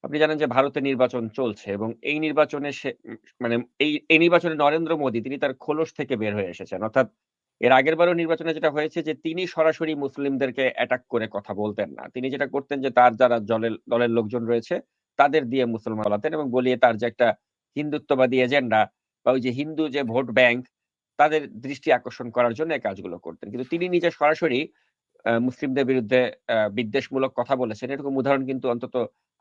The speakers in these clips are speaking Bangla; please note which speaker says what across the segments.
Speaker 1: আপনি জানেন যে ভারতে নির্বাচন চলছে এবং এই নির্বাচনে সে মানে এই নির্বাচনে নরেন্দ্র মোদি তিনি তার খোলস থেকে বের হয়ে এসেছেন। অর্থাৎ এর আগেরবারও নির্বাচনে যেটা হয়েছে যে তিনি সরাসরি মুসলিমদেরকে অ্যাটাক করে কথা বলতেন না। তিনি যেটা করতেন যে তার যারা দলের লোকজন রয়েছে তাদের দিয়ে মুসলমান বলাতেন এবং বলিয়ে তার যে একটা হিন্দুত্ববাদী এজেন্ডা বা ওই যে হিন্দু যে ভোট ব্যাংক তাদের দৃষ্টি আকর্ষণ করার জন্য এই কাজগুলো করতেন। কিন্তু তিনি নিজে সরাসরি মুসলিমদের বিরুদ্ধে বিদ্বেষমূলক কথা বলেছেন। এরকম উদাহরণ কিন্তু অন্তত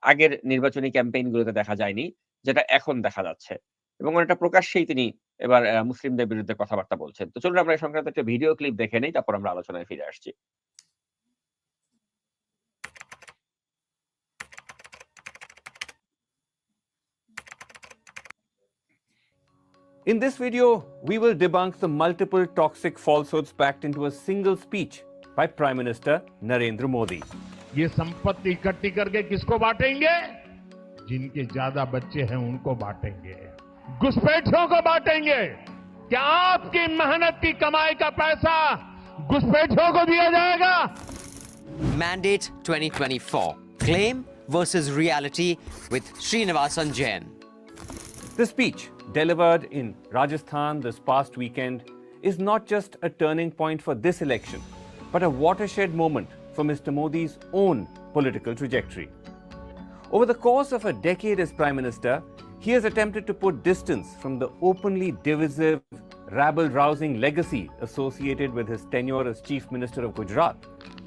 Speaker 1: আগের নির্বাচনী ক্যাম্পেইন গুলোতে দেখা যায়নি। যেটা এখন দেখা যাচ্ছে। এবং অনেকটা প্রকাশ্যেই তিনি এবার মুসলিমদের বিরুদ্ধে কথাবার্তা বলছেন। তো চলুন আমরা এই সংক্রান্ত একটা ভিডিও ক্লিপ দেখে নেই, তারপর আমরা আলোচনায় ফিরে আসছি।
Speaker 2: In this video, we will debunk the multiple toxic falsehoods packed into a single speech by Prime Minister Narendra Modi.
Speaker 3: ये संपत्ति इकट्ठी करके किसको बांटेंगे? जिनके ज्यादा बच्चे हैं उनको बांटेंगे, घुसपैठियों को बांटेंगे। क्या आपकी मेहनत की कमाई का पैसा घुसपैठियों को दिया जाएगा?
Speaker 4: Mandate 2024. Claim versus reality with Srinivasan Jain.
Speaker 2: The speech, delivered in Rajasthan this past weekend, is not just a turning point for this election, but a watershed moment for Mr. Modi's own political trajectory. Over the course of a decade as Prime Minister, he has attempted to put distance from the openly divisive, rabble-rousing legacy associated with his tenure as Chief Minister of Gujarat,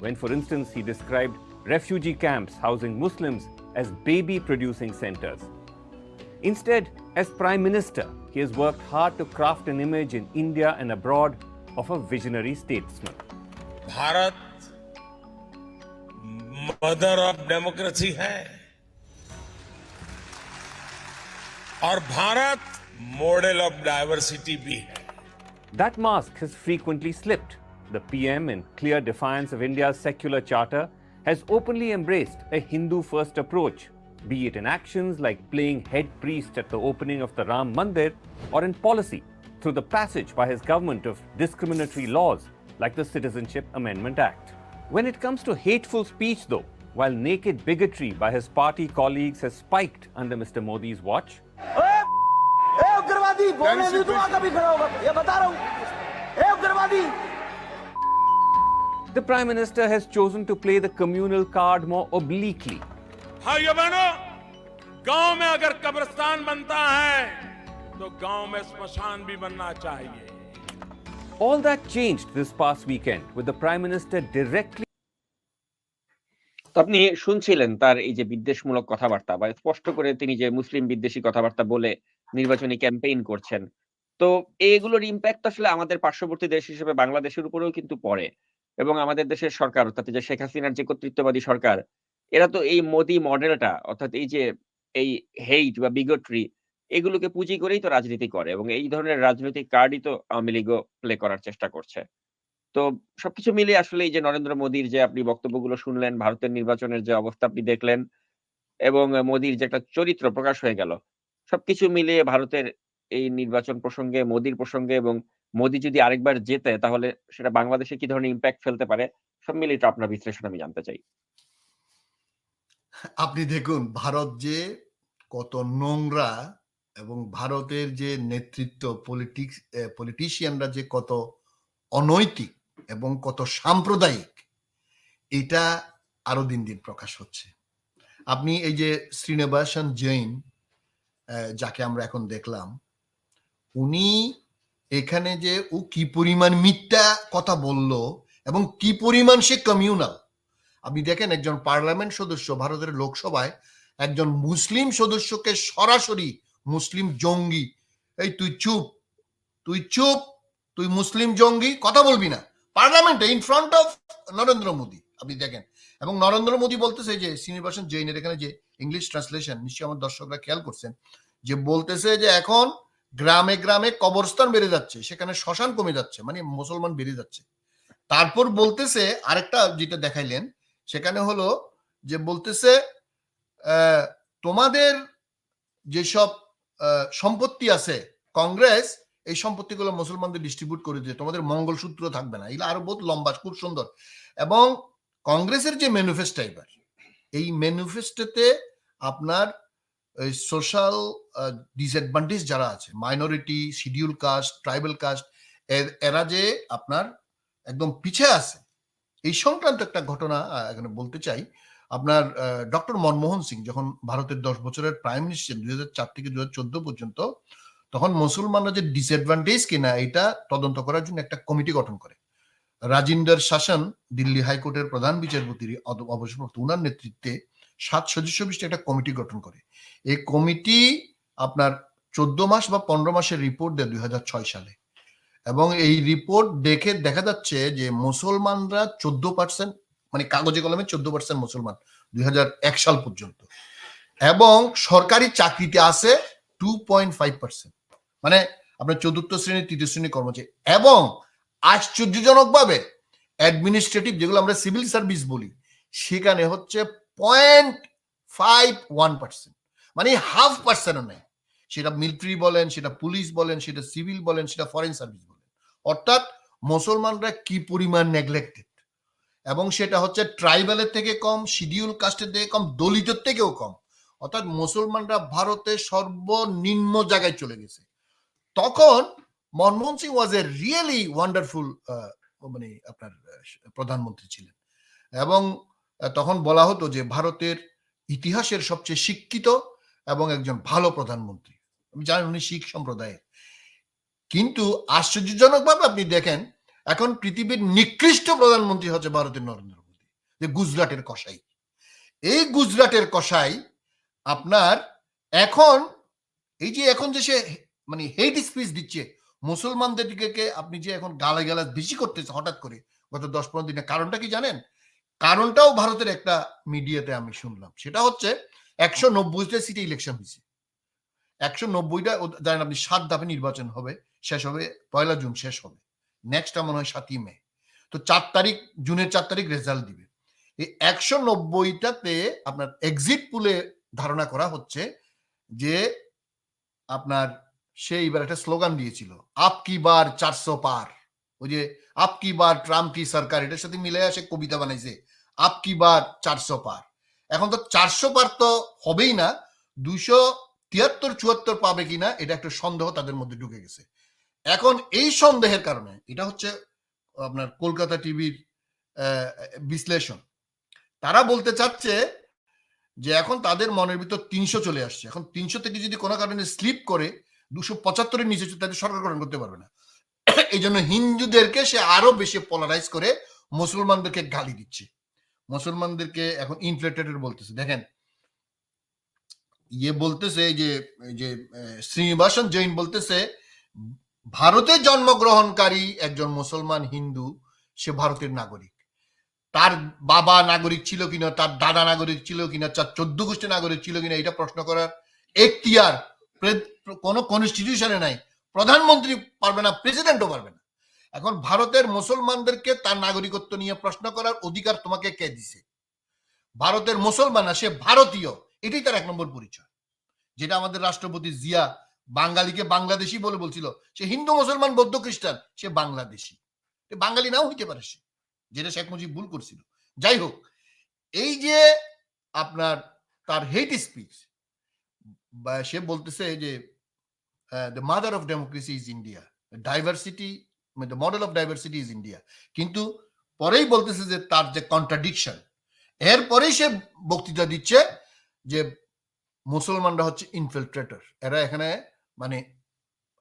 Speaker 2: when, for instance, he described refugee camps housing Muslims as baby-producing centers. Instead, as Prime Minister, he has worked hard to craft an image in India and abroad of a visionary statesman.
Speaker 5: Bharat mother of democracy है और भारत मॉडल ऑफ डाइवर्सिटी भी है.
Speaker 2: That mask has frequently slipped. The PM, in clear defiance of India's secular charter, has openly embraced a Hindu-first approach, be it in actions like playing head priest at the opening of the Ram Mandir, or in policy through the passage by his government of discriminatory laws like the Citizenship Amendment Act. When it comes to hateful speech, though, while naked bigotry by his party colleagues has spiked under Mr. Modi's watch,
Speaker 6: उग्रवादी बोलने भी तो कभी खड़ा होगा, ये बता रहा हूं, उग्रवादी.
Speaker 2: the Prime Minister has chosen to play the communal card more obliquely.
Speaker 5: भाइयों बहनों, गांव में अगर कब्रिस्तान बनता है तो गांव में स्मशान भी बनना चाहिए.
Speaker 2: All that changed this past weekend with the Prime Minister directly
Speaker 1: তো আপনি শুনছিলেন তার এই যে বিদ্বেষমূলক কথাবার্তা বা স্পষ্ট করে তিনি যে মুসলিম বিদ্বেষী কথাবার্তা বলে নির্বাচনী ক্যাম্পেইন করছেন। তো এগুলোর ইমপ্যাক্ট আসলে আমাদের পার্শ্ববর্তী দেশ হিসেবে বাংলাদেশের উপরেও কিন্তু পড়ে। এবং আমাদের দেশের সরকার অর্থাৎ এই যে শেখ হাসিনার যে কর্তৃত্ববাদী সরকার, এরা তো এই মোদি মডেলটা অর্থাৎ এই যে এই হেইট বা বিগটরি এগুলোকে পুঁজি করেই তো রাজনীতি করে এবং এই ধরনের রাজনৈতিক কার্ডই তো আওয়ামী লীগও প্লে করার চেষ্টা করছে। তো সবকিছু মিলিয়ে আসলে এই যে নরেন্দ্র মোদির যে আপনি বক্তব্যগুলো শুনলেন, ভারতের নির্বাচনের যে অবস্থা আপনি দেখলেন এবং মোদির যে একটা চরিত্র প্রকাশ হয়ে গেল। সবকিছু মিলিয়ে ভারতের এই নির্বাচন প্রসঙ্গে, মোদির প্রসঙ্গে এবং মোদি যদি আরেকবার জেতে তাহলে সেটা বাংলাদেশে কি ধরনের ইমপ্যাক্ট ফেলতে পারে? সব মিলিয়ে একটু আপনার বিশ্লেষণ আমি জানতে চাই।
Speaker 7: আপনি দেখুন ভারত যে কত নোংরা এবং ভারতের যে নেতৃত্ব পলিটিশিয়ানরা যে কত অনৈতিক এবং কত সাম্প্রদায়িক, এটা আরো দিন দিন প্রকাশ হচ্ছে। আপনি এই যে শ্রীনিবাসন জৈন যাকে আমরা এখন দেখলাম, উনি এখানে যে ও কি পরিমাণ মিথ্যা কথা বলল এবং কি পরিমাণ সে কমিউনাল। আপনি দেখেন একজন পার্লামেন্ট সদস্য ভারতের লোকসভায় একজন মুসলিম সদস্যকে সরাসরি মুসলিম জঙ্গি, এই তুই চুপ, তুই চুপ, তুই মুসলিম জঙ্গি, কথা বলবি না, পার্লামেন্টে in front of Narendra Modi. আপনি দেখেন এবং নরেন্দ্র মোদী বলতেছে যে শ্রীনিবাসন জৈনের এখানে যে ইংলিশ ট্রান্সলেশন নিশ্চয়ই আমার দর্শকরা খেয়াল করছেন, যে বলতেছে যে এখন গ্রামে গ্রামে কবরস্থান বেড়ে যাচ্ছে, সেখানে শ্মশান কমে যাচ্ছে, মানে মুসলমান বেড়ে যাচ্ছে। তারপর বলতেছে আরেকটা যেটা দেখাইলেন সেখানে হলো যে বলতেছে তোমাদের যেসব সম্পত্তি আছে কংগ্রেস এই সম্পত্তিগুলো মুসলমানদের ডিস্ট্রিবিউট করে দিয়ে তোমাদের মঙ্গলসূত্র থাকবে না। এগুলো আরো বহুত লম্বা, খুব সুন্দর। এবং কংগ্রেসের যে ম্যানিফেস্টো এবার, এই ম্যানিফেস্টোতে আপনার সোশ্যাল ডিসঅ্যাডভান্টেজ যারা আছে, minority, schedule caste, tribal caste, এরা যে আপনার একদম পিছিয়ে আছে, এই সংক্রান্ত একটা ঘটনা এখানে বলতে চাই। আপনার ডক্টর মনমোহন সিং যখন ভারতের 10 বছরের প্রাইম মিনিস্টার 2004 থেকে 2014 পর্যন্ত, তখন মুসলমানরা যে ডিসঅ্যাডভান্টেজ কিনা এটা তদন্ত করার জন্য একটা কমিটি গঠন করে। রাজিন্দর শাসন দিল্লি হাইকোর্টের প্রধান বিচারপতি অবসরপ্রাপ্ত, উনার নেতৃত্বে 7 সদস্য বিশিষ্ট একটা কমিটি গঠন করে। এই কমিটি আপনার 14 মাস বা 15 মাসের রিপোর্ট দেয় 2006 সালে, এবং এই রিপোর্ট দেখে দেখা যাচ্ছে যে মুসলমানরা 14%, মানে কাগজে কলমে 14% মুসলমান 2001 সাল পর্যন্ত, এবং সরকারি চাকরিতে আছে 2.5%, মানে আপনার 4th শ্রেণী 3য় শ্রেণীর কর্মচারী, এবং আশ্চর্যজনকভাবে অ্যাডমিনিস্ট্রেটিভ যেগুলো আমরা সিভিল সার্ভিস বলি সেখানে হচ্ছে 0.51%, মানে 0.5% নেই। সেটা মিলিটারি বলেন, সেটা পুলিশ বলেন, সেটা সিভিল বলেন, সেটা ফরেন সার্ভিস বলেন। অর্থাৎ মুসলমানরা কি পরিমাণ নেগলেক্টেড, এবং সেটা হচ্ছে ট্রাইবালের থেকে কম, শিডিউল কাস্টের থেকে কম, দলিতের থেকেও কম। অর্থাৎ মুসলমানরা ভারতে সর্বনিম্ন জায়গায় চলে গেছে। তখন মনমোহন সিং ওয়াজ এ রিয়েলি ওয়ান্ডারফুল মানে আপনার প্রধানমন্ত্রী ছিলেন, এবং তখন বলা হতো যে ভারতের ইতিহাসের সবচেয়ে শিক্ষিত এবং একজন ভালো প্রধানমন্ত্রী। আমি জানি উনি শিখ সম্প্রদায়ের, কিন্তু আশ্চর্যজনকভাবে আপনি দেখেন এখন পৃথিবীর নিকৃষ্ট প্রধানমন্ত্রী হচ্ছে ভারতের নরেন্দ্র মোদী, যে গুজরাটের কসাই। এই গুজরাটের কসাই আপনার এখন এই যে এখন যে সে মানে হেট স্পিচ দিচ্ছে মুসলমানদের দিকে, আপনি যে এখন গালাগালাজ বেশি করতেছে হঠাৎ করে গত 10-15 দিনে, কারণটা কি জানেন? কারণটাও ভারতের একটা মিডিয়াতে আমি শুনলাম, সেটা হচ্ছে 190টা সিটে ইলেকশন হয়েছে। 190টা জানেন আপনি 7 ধাপে নির্বাচন হবে, শেষ হবে 1 জুন, শেষ হবে নেক্সট মনে হয় 7 মে। তো জুনের 4 তারিখ রেজাল্ট দিবে। এই 190টাতে আপনার এক্সিট পুলে ধারণা করা হচ্ছে যে আপনার সে এবার একটা স্লোগান দিয়েছিল, আপকি বার 400 পার। ওই যে আপকি বার ট্রাম্প কি সরকার, এটার সাথে মিলে আসে কবিতা বানাইছে, আপকি বার 400 পার। এখন তো 400 পার তো হবেই না, 273-74 পাবে কিনা এটা একটা সন্দেহ তাদের মধ্যে ঢুকে গেছে। এখন এই সন্দেহের কারণে, এটা হচ্ছে আপনার কলকাতা টিভির বিশ্লেষণ, তারা বলতে চাচ্ছে যে এখন তাদের মনের ভিতর 300 চলে আসছে। এখন 300 থেকে যদি কোনো কারণে স্লিপ করে 275-এর নিচে তাদের সরকার গঠন করতে পারবে না। এই জন্য হিন্দুদেরকে সে আরো বেশি পোলারাইজ করে মুসলমানদেরকে গালি দিচ্ছে, মুসলমানদেরকে এখন ইনফ্লেটেড বলতেছে। দেখেন বলতেছে যে শ্রীনিবাসন জৈন বলতেছে ভারতে জন্মগ্রহণকারী একজন মুসলমান হিন্দু সে ভারতের নাগরিক, তার বাবা নাগরিক ছিল কিনা, তার দাদা নাগরিক ছিল কিনা, তার 14 গোষ্ঠী নাগরিক ছিল কিনা, এটা প্রশ্ন করার এখতিয়ার কোন কনস্টিটিউশনে নাই। প্রধানমন্ত্রী পারবে না, প্রেসিডেন্টও পারবে না। এখন ভারতের মুসলমানদেরকে তার নাগরিকত্ব নিয়ে প্রশ্ন করার অধিকার তোমাকে কে দিছে? ভারতের মুসলমান না, সে ভারতীয়, এটাই তার 1 নম্বর পরিচয়। যেটা আমাদের রাষ্ট্রপতি জিয়া বাঙালিকে বাংলাদেশি বলে বলছিল, সে হিন্দু মুসলমান বৌদ্ধ খ্রিস্টান, সে বাংলাদেশি, বাঙালি নাও হইতে পারে সে, যেটা শেখ মুজিব ভুল করছিল। যাই হোক, এই যে আপনার তার হেট স্পিচ, সে বলতেছে যে the mother of democracy is India, diversity, the model of diversity is India, কিন্তু পরেই বলতেছে যে তার যে কন্ট্রাডিকশন, এরপরেই সে বক্তৃতা দিচ্ছে যে মুসলমানরা হচ্ছে ইনফিলট্রেটর, এরা এখানে মানে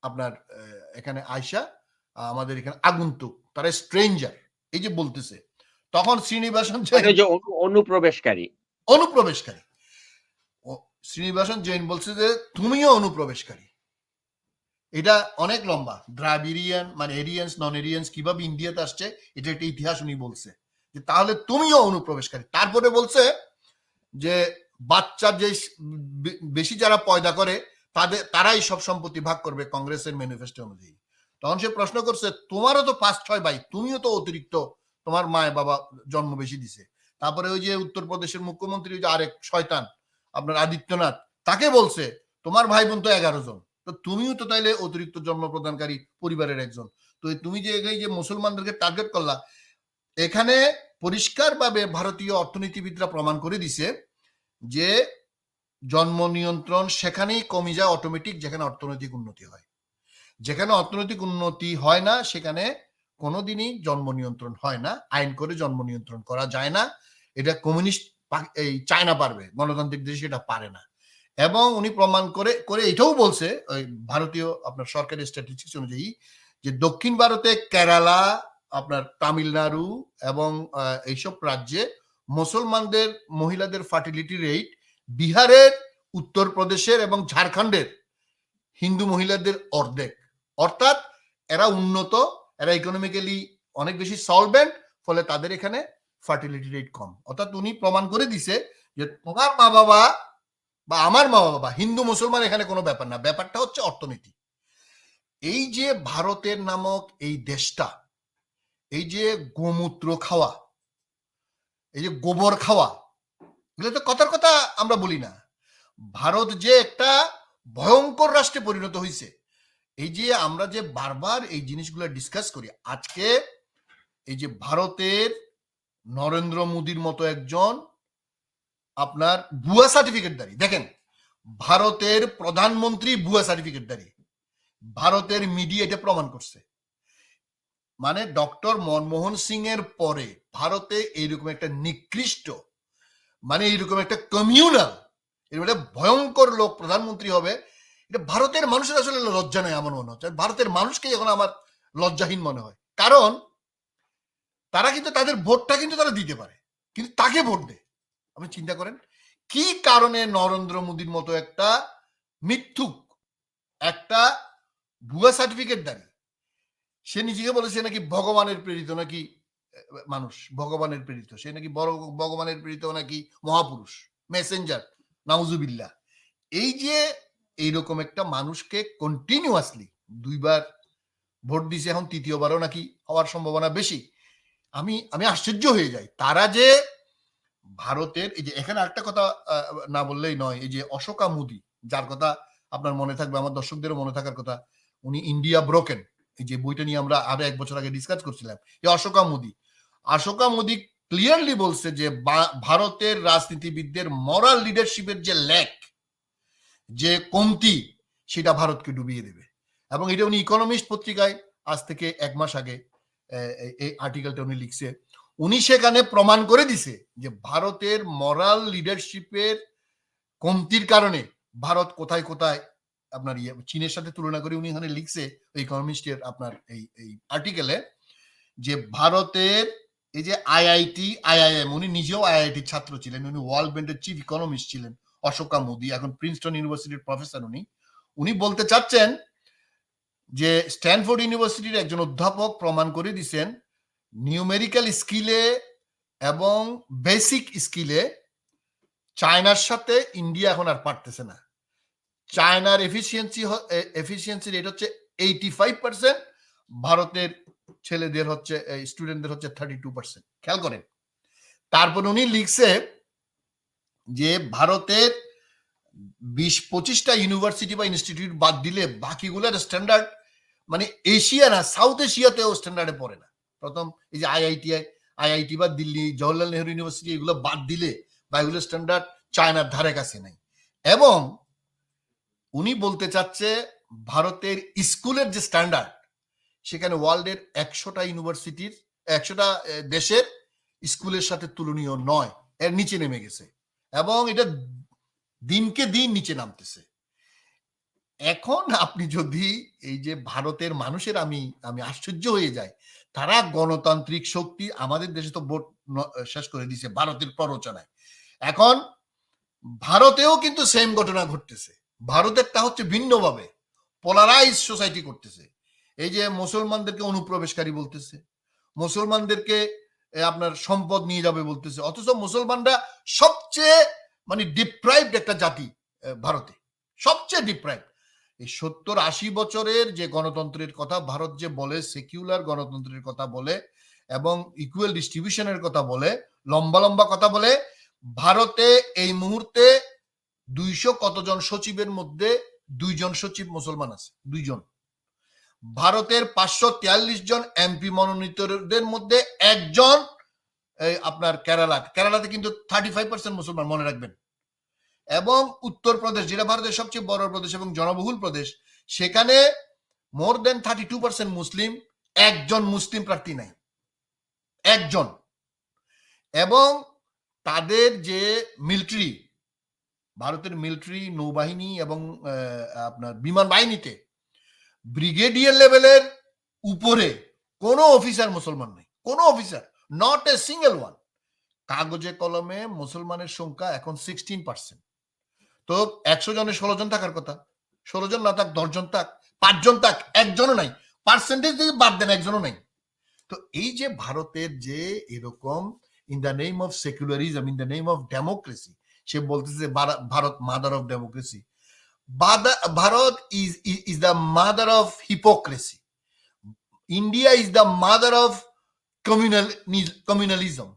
Speaker 7: আপনার এখানে আয়সা আমাদের এখানে আগন্তুক, তারা স্ট্রেঞ্জার, এই যে বলতেছে। তখন শ্রীনিবাসন
Speaker 1: অনুপ্রবেশকারী
Speaker 7: শ্রীনিবাসন জৈন বলছে যে তুমিও অনুপ্রবেশকারী। এটা অনেক লম্বা, দ্রাবিড়িয়ান মানে এরিয়ান্স নন এরিয়ান্স কিভাবে ইন্ডিয়াতে আসছে, এটা একটা ইতিহাস উনি বলছে যে তাহলে তুমিও অনুপ্রবেশকারী। তারপরে বলছে যে বাচ্চা যে বেশি যারা পয়দা করে তারাই সব সম্পত্তি ভাগ করবে কংগ্রেসের ম্যানিফেস্টো অনুযায়ী। তখন সে প্রশ্ন করছে তোমারও তো 5-6 ভাই, তুমিও তো অতিরিক্ত, তোমার মায় বাবা জন্ম বেশি দিছে। তারপরে ওই যে উত্তরপ্রদেশের মুখ্যমন্ত্রী যে আরেক শয়তান আপনার আদিত্যনাথ, তাকে বলছে তোমার ভাই বোন তো 11 জন, তো তুমিও তো তাইলে অতিরিক্ত জন্ম প্রদানকারী পরিবারের একজন। তো তুমি যে এই যে মুসলমানদেরকে টার্গেট করলা, এখানে পরিষ্কারভাবে ভারতীয় অর্থনীতিবিদরা প্রমাণ করে দিছে যে জন্ম নিয়ন্ত্রণ সেখানেই কমে যায় অটোমেটিক, যেখানে অর্থনৈতিক উন্নতি হয়। যেখানে অর্থনৈতিক উন্নতি হয় না সেখানে কোনোদিনই জন্ম নিয়ন্ত্রণ হয় না, আইন করে জন্ম নিয়ন্ত্রণ করা যায় না। এটা কমিউনিস্ট এই চায়না পারবে, গণতান্ত্রিক দেশে এটা পারে না। এবং উনি প্রমাণ করে করে এটাও বলছে ওই ভারতীয় আপনার সরকারি স্ট্যাটিস্টিক্স অনুযায়ী যে দক্ষিণ ভারতে কেরালা, আপনার তামিলনাড়ু এবং এইসব রাজ্যে মুসলমানদের মহিলাদের ফার্টিলিটি রেট বিহারের, উত্তরপ্রদেশের এবং ঝাড়খণ্ডের হিন্দু মহিলাদের অর্ধেক। অর্থাৎ এরা উন্নত, এরা ইকোনমিক্যালি অনেক বেশি সলভেন্ট, ফলে তাদের এখানে ফার্টিলিটি রেট কম। অর্থাৎ উনি প্রমাণ করে দিছে যে তোমার মা বাবা বা আমার মা বাবা হিন্দু মুসলমান এখানে কোনো ব্যাপার না, ব্যাপারটা হচ্ছে অর্থনীতি। এই যে ভারতের নামক এই দেশটা, এই যে গোমূত্র খাওয়া, এই যে গোবর খাওয়া, এগুলো তো কথার কথা আমরা বলি না। ভারত যে একটা ভয়ঙ্কর রাষ্ট্রে পরিণত হয়েছে, এই যে আমরা যে বারবার এই জিনিসগুলো ডিসকাস করি, আজকে এই যে ভারতের নরেন্দ্র মোদীর মতো একজন আপনার ভুয়া সার্টিফিকেটধারী, দেখেন ভারতের প্রধানমন্ত্রী ভুয়া সার্টিফিকেটধারী, ভারতের মিডিয়া এটা প্রমাণ করছে। মানে ডক্টর মনমোহন সিং এর পরে ভারতে এইরকম একটা নিকৃষ্ট, মানে এইরকম একটা কমিউনাল, এরকম একটা ভয়ঙ্কর লোক প্রধানমন্ত্রী হবে, এটা ভারতের মানুষের আসলে লজ্জা নেই আমার মনে হচ্ছে। ভারতের মানুষকে এখন আমার লজ্জাহীন মনে হয়, কারণ তারা কিন্তু তাদের ভোটটা কিন্তু তারা দিতে পারে, কিন্তু তাকে ভোট দেয়। আপনি চিন্তা করেন কি কারণে নরেন্দ্র মোদীর মতো একটা মিথ্যুক, একটা ভুয়া সার্টিফিকেটধারী, সে নিজেকে বলেছে নাকি ভগবানের প্রেরিত, নাকি মানুষ ভগবানের প্রেরিত, সে নাকি বড় ভগবানের প্রেরিত, নাকি মহাপুরুষ, মেসেঞ্জার, নাউজুবিল্লাহ। এই যে এইরকম একটা মানুষকে কন্টিনিউয়াসলি দুইবার ভোট দিছে, এখন তৃতীয়বারও নাকি হওয়ার সম্ভাবনা বেশি। আমি আশ্চর্য হয়ে যাই। তারা যে ভারতের এই যে এখানে একটা কথা না বললেই নয়, এই যে অশোকা মুদি, যার কথা আপনার মনে থাকবে, আমার দর্শকদেরও মনে থাকার কথা, উনি ইন্ডিয়া ব্রোকেন, এই যে বইটা নিয়ে আমরা আরো 1 বছর আগে ডিসকাস করছিলাম, এই অশোকা মুদি ক্লিয়ারলি বলছে যে ভারতের রাজনীতিবিদদের মরাল লিডারশিপের যে ল্যাক, যে কমতি, সেটা ভারতকে ডুবিয়ে দেবে। এবং এটা উনি ইকোনমিস্ট পত্রিকায় আজ থেকে 1 মাস আগে এই আর্টিকেলটা উনি লিখছে। উনি সেখানে প্রমাণ করে দিছে যে ভারতের মরাল লিডারশিপের কমতির কারণে ভারত কোথায় কোথায় আপনার চীনের সাথে তুলনা করে উনি এখানে লিখছে ইকোনমিস্টের আপনার এই আর্টিকেলে, যে ভারতের এই যে আইআইটি, আইআইএম, উনি নিজেও আইআইটির ছাত্র ছিলেন, উনি ওয়ার্ল্ড ব্যাংকের চিফ ইকোনমিস্ট ছিলেন অশোকা মোদি, এখন প্রিন্সটন ইউনিভার্সিটির প্রফেসর। উনি বলতে চাচ্ছেন যে স্ট্যানফোর্ড ইউনিভার্সিটির একজন অধ্যাপক প্রমাণ করে দিচ্ছেন নিউমেরিক্যাল স্কিলে এবং বেসিক স্কিলে চায়নার সাথে ইন্ডিয়া এখন আর পারতেছে না। চায়নার এফিসিয়েন্সি রেট হচ্ছে 85%, ভারতের ছেলেদের হচ্ছে স্টুডেন্টদের হচ্ছে 32%। খেয়াল করেন। তারপর উনি লিখছে যে ভারতের 20-25টা ইউনিভার্সিটি বা ইনস্টিটিউট বাদ দিলে বাকিগুলোর স্ট্যান্ডার্ড মানে এশিয়া না, সাউথ এশিয়াতেও স্ট্যান্ডার্ডে পড়ে না। প্রথম এই যে আইআইটি বা দিল্লি জওহরলাল নেহরু ইউনিভার্সিটি, এগুলো বাদ দিলে বা এগুলো স্ট্যান্ডার্ড চায়নার ধারে কাছে নাই। এবং উনি বলতে চাচ্ছে ভারতের স্কুলের যে স্ট্যান্ডার্ড, সেখানে ওয়ার্ল্ডের 100টা ইউনিভার্সিটির 100টা দেশের স্কুলের সাথে তুলনীয় নয়, এর নিচে নেমে গেছে এবং এটা দিনকে দিন নিচে নামতেছে। এখন আপনি যদি এই যে ভারতের মানুষের, আমি আশ্চর্য হয়ে যাই, তারা গণতান্ত্রিক শক্তি, আমাদের দেশে তো ভোট শেষ করে দিয়েছে ভারতের প্ররোচনায়। এখন ভারতেও কিন্তু সেম ঘটনা ঘটতেছে, ভারতেরটা হচ্ছে ভিন্নভাবে পোলারাইজ সোসাইটি করতেছে। এই যে মুসলমানদেরকে অনুপ্রবেশকারী বলতেছে, মুসলমানদেরকে আপনার সম্পদ নিয়ে যাবে বলতেছে, অথচ মুসলমানরা সবচেয়ে মানে ডিপ্রাইভড একটা জাতি ভারতে, সবচেয়ে ডিপ্রাইভড। এই 70-80 বছরের যে গণতন্ত্রের কথা ভারত যে বলে, সেকুলার গণতন্ত্রের কথা বলে এবং ইকুয়াল ডিস্ট্রিবিউশনের কথা বলে, লম্বা লম্বা কথা বলে, ভারতে এই মুহূর্তে 200 কতজন সচিবের মধ্যে 2 জন সচিব মুসলমান আছে, 2 জন। ভারতের 543 জন এমপি মনোনীতদের মধ্যে 1 জন আপনার কেরালাতে কিন্তু 35% মুসলমান, মনে রাখবেন। এবং উত্তরপ্রদেশ, যেটা ভারতের সবচেয়ে বড় প্রদেশ এবং জনবহুল প্রদেশ, সেখানে মোর দেন 32% মুসলিম, একজন মুসলিম প্রার্থী নাই, একজন। এবং তাদের যে মিলিটারি, ভারতের মিলিটারি, নৌবাহিনী এবং আপনার বিমান বাহিনীতে ব্রিগেডিয়ার লেভেলের উপরে কোনো অফিসার মুসলমান নেই, কোনো officer, not a single one. কাগজে কলমে মুসলমানের সংখ্যা এখন 16%। তো 100 জনে 16 জন থাকার কথা, 16 জন না থাক, 10 জন থাক, 5 জন থাক, একজনও নাই। পার্সেন্টেজ দিয়ে বাদ দেন, একজনও নাই। তো এই যে ভারতের যে এরকম in the name of secularism, in the name of democracy, সে বলতেছে Bharat mother of democracy. Bharat is the mother of hypocrisy. India is the mother of communalism.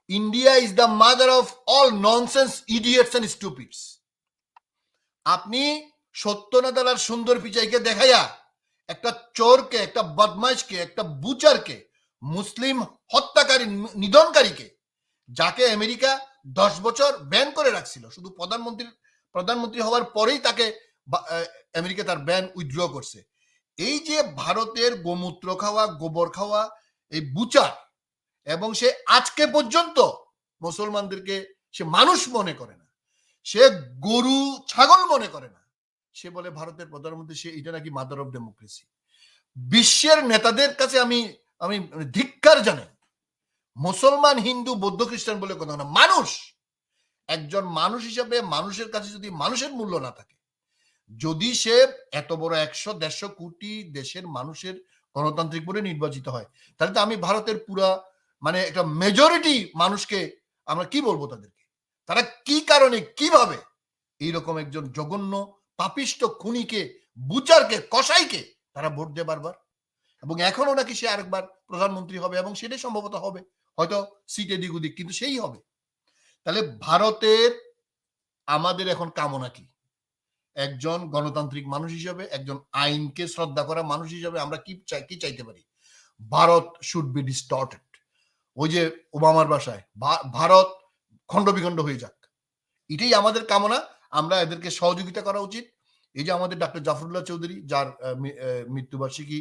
Speaker 7: India is the mother of all nonsense, idiots and stupids. আপনি সত্যনাদালার সুন্দর পিচাইকে দেখাইয়া একটা চোরকে, একটা বদমাইশকে, একটা বুচারকে, মুসলিম হত্যাকারী, নিধনকারীকে, যাকে আমেরিকা 10 বছর ব্যান করে রাখছিল, শুধু প্রধানমন্ত্রী হওয়ার পরেই তাকে আমেরিকা তার ব্যান উইথড্র করছে। এই যে ভারতের গোমূত্র খাওয়া, গোবর খাওয়া এই বুচার, এবং সে আজকে পর্যন্ত মুসলমানদেরকে সে মানুষ মনে করে না, সে গরু ছাগল মনে করে না। সে বলে ভারতের প্রধানমন্ত্রী, সে এটা নাকি মাদার অফ ডেমোক্রেসি। বিশ্বের নেতাদের কাছে আমি ধিক্কার জানাই। মুসলমান, হিন্দু, বৌদ্ধ, খ্রিস্টান বলে কথা না, মানুষ, একজন মানুষ হিসাবে মানুষের কাছে যদি মানুষের মূল্য না থাকে, যদি সে এত বড় 100-150 কোটি দেশের মানুষের গণতান্ত্রিক ভাবে নির্বাচিত হয়, তাহলে তো আমি ভারতের পুরা মানে একটা মেজরিটি মানুষকে আমরা কি বলবো তাদেরকে? তারা কি কারণে, কিভাবে এইরকম একজন জঘন্য পাপিষ্ট খুনিকে, বুচারকে, কসাইকে তারা ভোট দেয় বারবার? এবং এখনো নাকি সে আরেকবার প্রধানমন্ত্রী হবে, এবং সেটাই সম্ভবত হবে, হয়তো সিটে দিক ওদিক, কিন্তু সেই হবে। তাহলে ভারতের আমাদের এখন কামনা কি? একজন গণতান্ত্রিক মানুষ হিসেবে, একজন আইনকে শ্রদ্ধা করা মানুষ হিসেবে আমরা কি চাইতে পারি? Bharat should be distorted. ওই যে ওবামার ভাষায়, ভারত খণ্ড বিখণ্ড হয়ে যাক, এটাই আমাদের কামনা। আমরা এদেরকে সহযোগিতা করা উচিত। এই যে আমাদের ডক্টর জাফরুল্লাহ চৌধুরী, যার মৃত্যুবার্ষিকী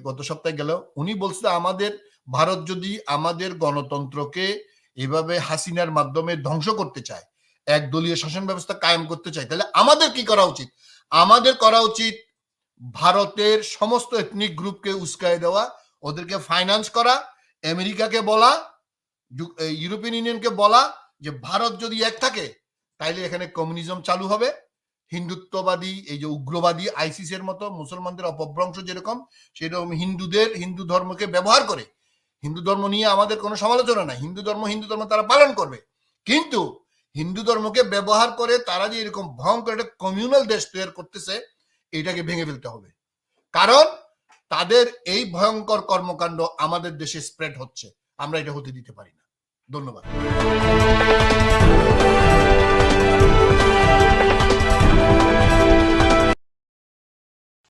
Speaker 7: গত সপ্তাহে গেল, উনি বলছে আমাদের ভারত যদি আমাদের গণতন্ত্রকে এভাবে হাসিনার মাধ্যমে ধ্বংস করতে চায়, একদলীয় শাসন ব্যবস্থা কায়েম করতে চায়, তাহলে আমাদের কি করা উচিত? আমাদের করা উচিত ভারতের সমস্ত এথনিক গ্রুপকে উস্কায় দেওয়া, ওদেরকে ফাইন্যান্স করা, আমেরিকাকে বলা, ইউরোপিয়ান ইউনিয়নকে বলা যে ভারত যদি এক থাকে তাইলে এখানে কমিউনিজম চালু হবে, হিন্দুত্ববাদী, এই যে উগ্রবাদী আইসিস এর মতো মুসলমানদের অপভ্রংশ যেরকম, সেরকম হিন্দু ধর্মকে ব্যবহার করে, হিন্দু ধর্ম নিয়ে আমাদের কোনো সমালোচনা নাই, হিন্দু ধর্ম তারা পালন করবে, কিন্তু হিন্দু ধর্মকে ব্যবহার করে তারা যে এরকম ভয়ঙ্কর একটা কমিউনাল দেশ তৈরি করতেছে, এটাকে ভেঙে ফেলতে হবে। কারণ তাদের এই ভয়ঙ্কর কর্মকাণ্ড আমাদের দেশে স্প্রেড হচ্ছে, আমরা এটা হতে দিতে পারি না। ধন্যবাদ।